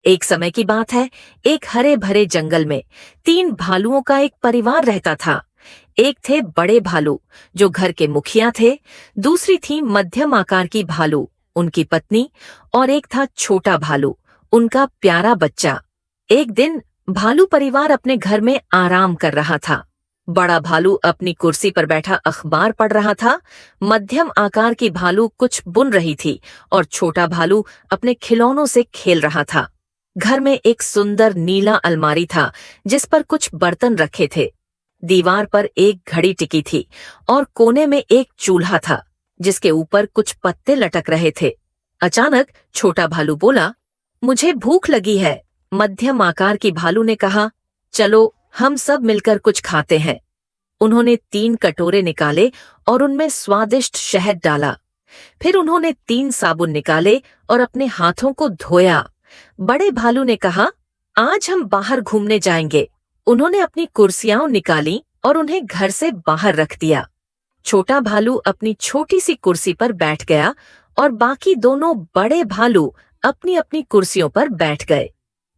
एक समय की बात है, एक हरे भरे जंगल में 3 भालुओं का एक परिवार रहता था। एक थे बड़े भालू, जो घर के मुखिया थे। दूसरी थी मध्यम आकार की भालू, उनकी पत्नी। और एक था छोटा भालू, उनका प्यारा बच्चा। एक दिन भालू परिवार अपने घर में आराम कर रहा था। बड़ा भालू अपनी कुर्सी पर बैठा अखबार पढ़ रहा था। मध्यम आकार की भालू कुछ बुन रही थी और छोटा भालू अपने खिलौनों से खेल रहा था। घर में एक सुंदर नीला अलमारी था, जिस पर कुछ बर्तन रखे थे। दीवार पर एक घड़ी टिकी थी और कोने में एक चूल्हा था, जिसके ऊपर कुछ पत्ते लटक रहे थे। अचानक छोटा भालू बोला, मुझे भूख लगी है। मध्यम आकार की भालू ने कहा, चलो हम सब मिलकर कुछ खाते हैं। उन्होंने 3 कटोरे निकाले और उनमें स्वादिष्ट शहद डाला। फिर उन्होंने 3 साबुन निकाले और अपने हाथों को धोया। बड़े भालू ने कहा, आज हम बाहर घूमने जाएंगे। उन्होंने अपनी कुर्सियां निकाली और उन्हें घर से बाहर रख दिया। छोटा भालू अपनी छोटी सी कुर्सी पर बैठ गया और बाकी दोनों बड़े भालू अपनी अपनी कुर्सियों पर बैठ गए।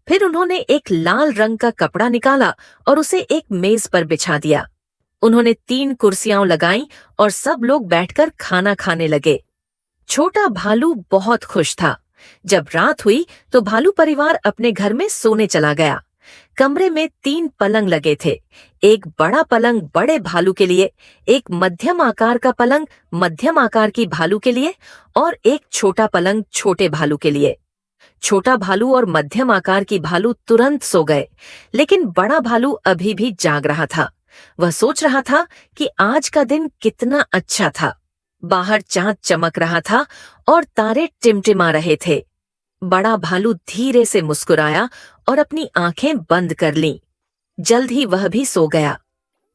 फिर उन्होंने एक लाल रंग का कपड़ा निकाला और उसे एक मेज पर बिछा दिया। उन्होंने 3 कुर्सियां लगाईं और सब लोग बैठकर खाना खाने लगे। छोटा भालू बहुत खुश था। जब रात हुई तो भालू परिवार अपने घर में सोने चला गया। कमरे में 3 पलंग लगे थे। एक बड़ा पलंग बड़े भालू के लिए, एक मध्यम आकार का पलंग मध्यम आकार की भालू के लिए और एक छोटा पलंग छोटे भालू के लिए। छोटा भालू और मध्यम आकार की भालू तुरंत सो गए, लेकिन बड़ा भालू अभी भी जाग रहा था। वह सोच रहा था कि आज का दिन कितना अच्छा था। बाहर चांद चमक रहा था और तारे टिमटिमा रहे थे। बड़ा भालू धीरे से मुस्कुराया और अपनी आंखें बंद कर लीं। जल्द ही वह भी सो गया।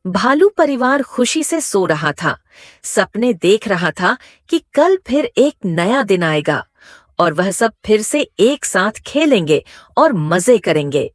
भालू परिवार खुशी से सो रहा था, सपने देख रहा था कि कल फिर एक नया दिन आएगा और वह सब फिर से एक साथ खेलेंगे और मजे करेंगे।